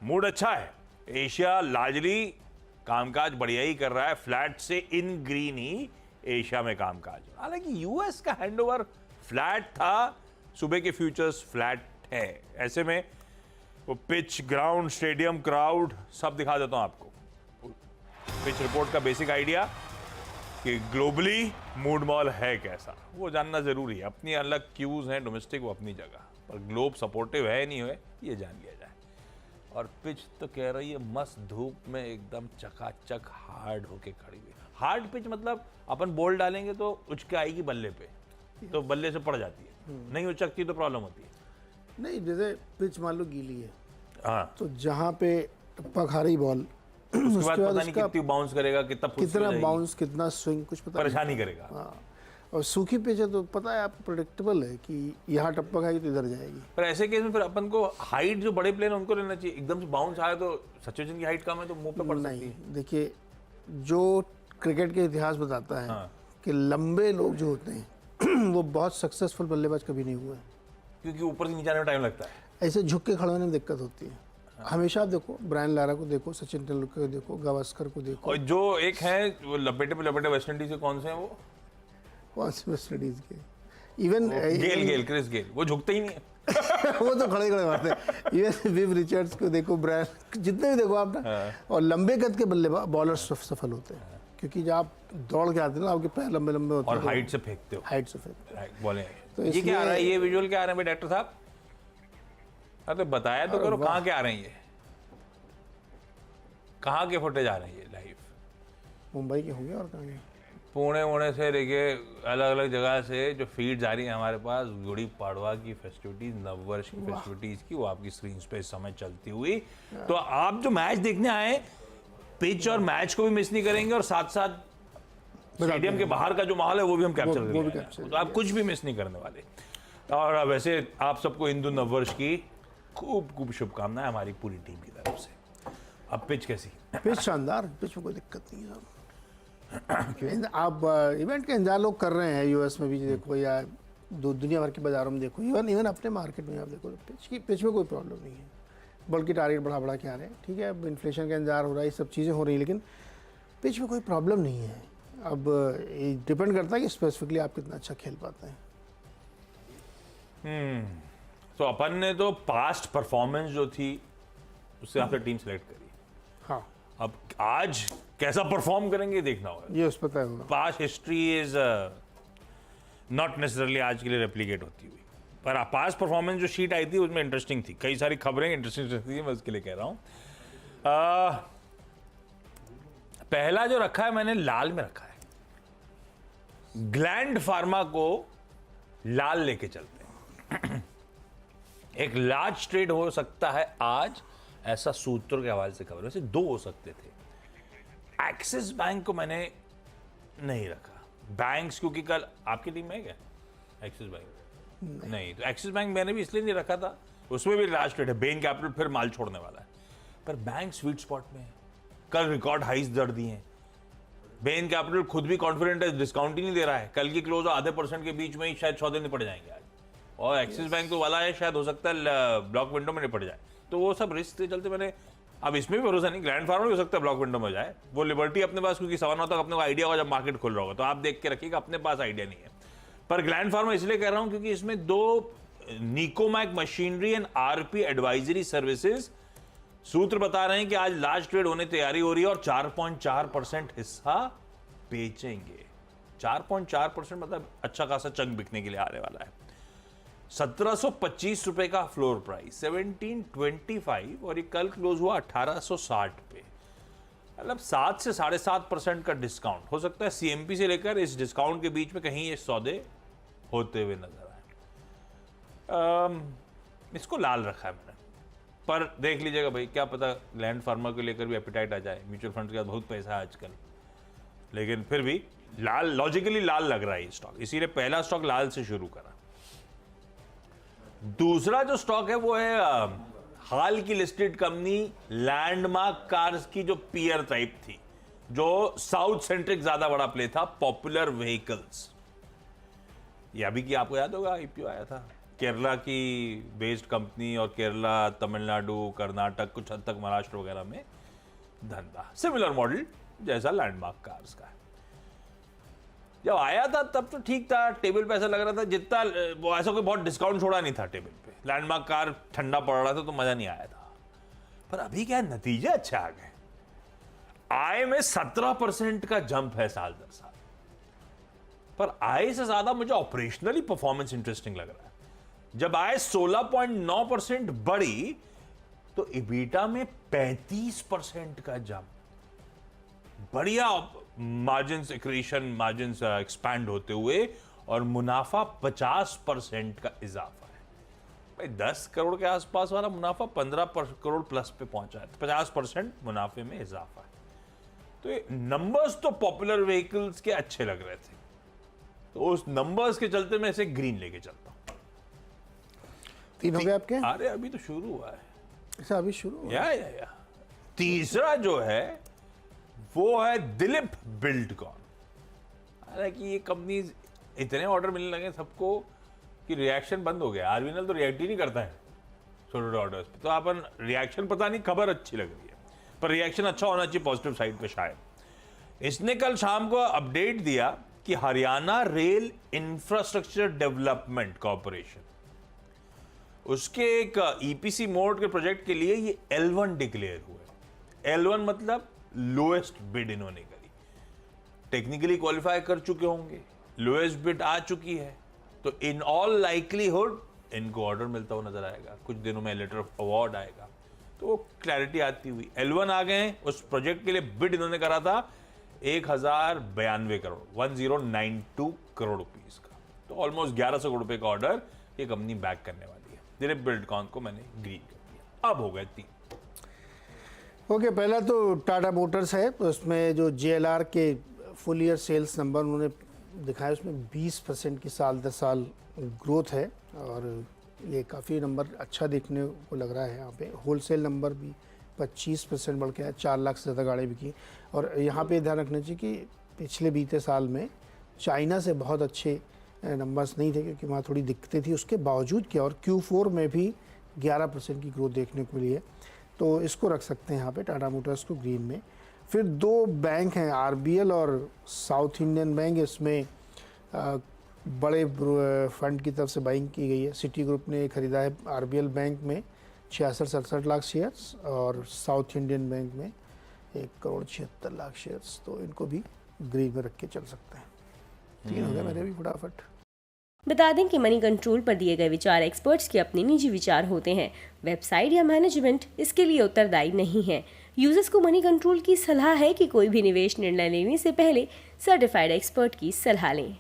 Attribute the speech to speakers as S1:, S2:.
S1: Mood अच्छा है। Asia largely कामकाज बढ़िया ही कर रहा है, फ्लैट से इन ग्रीन ही एशिया में कामकाज। हालांकि यूएस का हैंडओवर फ्लैट था, सुबह के फ्यूचर्स फ्लैट है। ऐसे में वो पिच, ग्राउंड, स्टेडियम, क्राउड सब दिखा देता हूं आपको। पिच रिपोर्ट का बेसिक आइडिया कि ग्लोबली मूड मॉल है कैसा, वो जानना जरूरी है। अपनी अलग क्यूज हैं, डोमेस्टिक वो अपनी जगह, पर ग्लोब सपोर्टिव है नहीं है ये जान लिया जाए। और पिच तो कह रही है मस्त धूप में एकदम चकाचक हार्ड होके खड़ी हुई। हार्ड पिच मतलब अपन बॉल डालेंगे तो उचके आएगी बल्ले पे, तो बल्ले से पड़ जाती है, नहीं उचकती तो प्रॉब्लम होती है।
S2: नहीं, जैसे पिच मान लो गीली है,
S1: हाँ,
S2: तो जहाँ पे टप्पा खा रही बॉल,
S1: उसके बाद पता नहीं कितनी बाउंस करेगा,
S2: कितना बाउंस, कितना स्विंग, कुछ पता
S1: परेशानी करेगा।
S2: हाँ, और सूखी पिच है तो पता है आपको, प्रेडिक्टेबल है कि यहाँ टप्पा खाएगी तो इधर जाएगी।
S1: पर ऐसे केस में फिर अपन को हाइट, जो बड़े प्लेयर उनको लेना चाहिए। एकदम से बाउंस आया तो सचिन की हाइट कम है तो मुंह पे पड़ सकती है।
S2: देखिए, जो क्रिकेट के इतिहास बताता है कि लंबे लोग जो होते हैं वो बहुत सक्सेसफुल बल्लेबाज कभी नहीं हुए,
S1: क्योंकि ऊपर से नीचे आने में टाइम लगता है।
S2: ऐसे झुक के खड़े होने में दिक्कत होती है। हमेशा आप देखो, ब्रायन लारा को देखो, सचिन तेंदुलकर को देखो, गावस्कर को देखो,
S1: और जो एक है वो लपेटे पे लपेटे वेस्ट इंडीज के कौन से हैं वो,
S2: कौन से वेस्ट इंडीज के, इवन
S1: क्रिस गेल, वो झुकते ही नहीं है।
S2: वो तो खड़े खड़े मारते हैं। इवन विव रिचर्ड्स को देखो, ब्रायन, जितने भी देखो आप ना, और लंबे कद के बल्लेबाज बॉलर सफल होते हैं, क्योंकि जब आप दौड़ के आते हो ना, आपके पैर लंबे लंबे होते हैं
S1: और हाइट से फेंकते हो,
S2: हाइट से फेंकते
S1: बोले।
S2: तो
S1: ये क्या आ रहा है, ये विजुअल क्या आ रहे हैं डॉक्टर साहब? हाँ तो बताया तो करो, कहाँ के आ रहे हैं ये, कहाँ के फुटेज आ रहे हैं ये लाइव?
S2: मुंबई के होंगे और कहाँ के,
S1: पुणे वुणे से देखिए, अलग अलग जगह से जो फीड जा रही है हमारे पास, गुड़ी पाड़वा की फेस्टिविटीज, नववर्ष की फेस्टिविटीज की, वो आपकी स्क्रीन पे इस समय चलती हुई। तो आप जो मैच देखने आए, पिच और मैच को भी मिस नहीं करेंगे, और साथ साथ स्टेडियम के बाहर का जो माहौल है वो भी हम कैप्चर करेंगे, तो आप कुछ भी मिस नहीं करने वाले। और वैसे आप सबको हिंदू नववर्ष की खूब खूब शुभकामनाएं हमारी पूरी टीम की तरफ से। अब पिच कैसी?
S2: पिच शानदार, पिच में कोई दिक्कत नहीं है। आप इवेंट का इंतजार लोग कर रहे हैं, यूएस में भी देखो या दुनिया भर के बाजारों में देखो, इवन अपने मार्केट में आप देखो, पिच में कोई प्रॉब्लम नहीं है। बल्कि टारगेट बढ़ा के आ रहे हैं, ठीक है, अब इन्फ्लेशन का इंतजार हो रहा है, ये सब चीज़ें हो रही हैं, लेकिन पिच में कोई प्रॉब्लम नहीं है। अब ये डिपेंड करता है कि स्पेसिफिकली आप कितना अच्छा खेल पाते हैं।
S1: तो अपन ने तो पास्ट परफॉर्मेंस जो थी उससे आपने टीम सेलेक्ट करी।
S2: हाँ,
S1: अब आज कैसा परफॉर्म करेंगे देखना होगा।
S2: ये उस पता है,
S1: past history is not necessarily आज के लिए रेप्लिकेट होती हुई, पर पास्ट परफॉर्मेंस जो शीट आई थी उसमें इंटरेस्टिंग थी, कई सारी खबरें इंटरेस्टिंग थी, मैं उसके लिए कह रहा हूँ। पहला जो रखा है मैंने लाल में रखा है, ग्लैंड फार्मा को लाल लेके चलते हैं। एक लार्ज ट्रेड हो सकता है आज, ऐसा सूत्रों के हवाले से खबर, वैसे दो हो सकते थे। एक्सिस बैंक को मैंने नहीं रखा, बैंक्स, क्योंकि कल आपकी टीम में है क्या एक्सिस बैंक? नहीं, तो एक्सिस बैंक मैंने भी इसलिए नहीं रखा था, उसमें भी लार्ज ट्रेड है, बेन कैपिटल फिर माल छोड़ने वाला है, पर बैंक स्वीट स्पॉट में है, कल रिकॉर्ड हाइज दर दिए हैं। बेन कैपिटल खुद भी कॉन्फिडेंट है, डिस्काउंट ही नहीं दे रहा है, कल की क्लोज आधे % के बीच में ही शायद सौदे निपट जाएंगे आज, और एक्सिस बैंक तो वाला है, शायद हो सकता है ब्लॉक विंडो में निपट जाए, तो वो सब रिस्क के चलते मैंने, अब इसमें भी भरोसा नहीं, ग्लैंड फार्मा भी हो सकता है ब्लॉक विंडो में जाए, वो लिबर्टी अपने पास, क्योंकि 9:15 तक अपने को आइडिया होगा जब मार्केट खुल रहा होगा, तो आप देख के रखिएगा, अपने पास आइडिया नहीं है। पर ग्लैंड फार्मा इसलिए कह रहा हूं क्योंकि इसमें दो Nicomac machinery and RP advisory services सूत्र बता रहे हैं कि आज लार्ज ट्रेड होने तैयारी हो रही है और 4.4% हिस्सा बेचेंगे। 4.4% मतलब अच्छा खासा चंक बिकने के लिए आने वाला है। 1725 रुपए का फ्लोर प्राइस, 1725, और ये कल क्लोज हुआ 1860 पे, मतलब 7 से 7.5% का डिस्काउंट हो सकता है। सीएमपी से लेकर इस डिस्काउंट के बीच में कहीं ये सौदे होते हुए नजर आए। इसको लाल रखा है मैंने, पर देख लीजिएगा भाई, क्या पता ग्लैंड फार्मा को लेकर भी एपिटाइट आ जाए, म्यूचुअल फंड के बहुत पैसा है आजकल, लेकिन फिर भी लाल, लॉजिकली लाल लग रहा है ये स्टॉक, इसीलिए पहला स्टॉक लाल से शुरू करा। दूसरा जो स्टॉक है वो है हाल की लिस्टेड कंपनी लैंडमार्क कार्स की, जो पीयर टाइप थी, जो साउथ सेंट्रिक ज्यादा बड़ा प्ले था, पॉपुलर व्हीकल्स। ये अभी की आपको याद होगा आईपीओ आया था, केरला की बेस्ड कंपनी और केरला, तमिलनाडु, कर्नाटक, कुछ हद तक महाराष्ट्र वगैरह में धंधा सिमिलर मॉडल जैसा लैंडमार्क कार्स का है। जब आया था तब तो ठीक था, टेबल पे ऐसा लग रहा था जितना वो ऐसा कोई बहुत डिस्काउंट छोड़ा नहीं था टेबल पे। लैंडमार्क कार ठंडा पड़ रहा था तो मजा नहीं आया था। पर अभी क्या नतीजे अच्छे आ गए। आय में 17% का जंप है साल दर साल, पर आय से ज्यादा मुझे ऑपरेशनली परफॉर्मेंस इंटरेस्टिंग लग रहा है। जब आय 16.9% बढ़ी तो इबीटा में 35% का जंप, बढ़िया मार्जिन एक्रीशन, मार्जिन एक्सपैंड होते हुए, और मुनाफा 50% का इजाफा है। भाई 10 करोड़ के आसपास वाला मुनाफा 15 करोड़ प्लस पे पहुंचा है, 50% मुनाफे में इजाफा है। तो ये नंबर्स तो पॉपुलर व्हीकल्स के अच्छे लग रहे थे, तो उस नंबर्स के चलते मैं इसे ग्रीन लेके चलता हूं।
S2: 3 हो गए आपके?
S1: अरे अभी तो शुरू हुआ है।
S2: अच्छा अभी शुरू हुआ?
S1: या तीसरा जो है वो है दिलीप बिल्डकॉन। हालांकि ये कंपनीज इतने ऑर्डर मिलने लगे सबको कि रिएक्शन बंद हो गया। आरबीएनएल तो रिएक्ट ही नहीं करता है छोटे छोटे ऑर्डर्स पे, तो अपन रिएक्शन पता नहीं, खबर अच्छी लग रही है पर रिएक्शन अच्छा होना चाहिए पॉजिटिव साइड पे शायद। इसने कल शाम को अपडेट दिया कि Haryana rail infrastructure development corporation, उसके एक ईपीसी मोड के प्रोजेक्ट के लिए ये L1 डिक्लेयर हुए। L1 मतलब लोएस्ट बिड इन्होंने करी, टेक्निकली क्वालिफाई कर चुके होंगे, लोएस्ट बिड आ चुकी है, तो इन ऑल लाइकलीहुड इनको ऑर्डर मिलता हुआ नजर आएगा। कुछ दिनों में लेटर ऑफ अवार्ड आएगा, तो क्लैरिटी आती हुई L1 आ गए। उस प्रोजेक्ट के लिए बिड इन्होंने करा था 1092 करोड़, 1092 करोड़ रुपीस का, तो ऑलमोस्ट 1100 करोड़ रुपए का ऑर्डर ये कंपनी बैक करने वाली है। दिलीप बिल्डकॉन को मैंने ग्रीन कर दिया। अब हो गए 3।
S2: ओके, पहला तो टाटा मोटर्स है, तो उसमें जो JLR के फुल ईयर सेल्स नंबर उन्होंने दिखाया, उसमें 20% की साल दर साल ग्रोथ है, और ये काफ़ी नंबर अच्छा देखने को लग रहा है। यहाँ पे होलसेल नंबर भी 25% बढ़ के आया, 4 लाख से ज़्यादा गाड़ी बिकी। और यहाँ पे ध्यान रखना चाहिए कि पिछले बीते साल में चाइना से बहुत अच्छे नंबर्स नहीं थे, क्योंकि वहाँ थोड़ी दिक्कतें थी। उसके बावजूद क्या, और Q4 में भी 11% की ग्रोथ देखने को मिली है, तो इसको रख सकते हैं यहाँ पे टाटा मोटर्स को ग्रीन में। फिर 2 बैंक हैं, RBL और साउथ इंडियन बैंक, इसमें बड़े फंड की तरफ से बाइंग की गई है। सिटी ग्रुप ने खरीदा है RBL बैंक में 66-67 लाख शेयर्स, और साउथ इंडियन बैंक में 1,76 लाख शेयर्स, तो इनको भी ग्रीन में रख के चल सकते हैं। 3 हो गए मेरे भी फटाफट।
S3: बता दें कि मनी कंट्रोल पर दिए गए विचार एक्सपर्ट्स के अपने निजी विचार होते हैं। वेबसाइट या मैनेजमेंट इसके लिए उत्तरदायी नहीं है। यूजर्स को मनी कंट्रोल की सलाह है कि कोई भी निवेश निर्णय लेने से पहले सर्टिफाइड एक्सपर्ट की सलाह लें।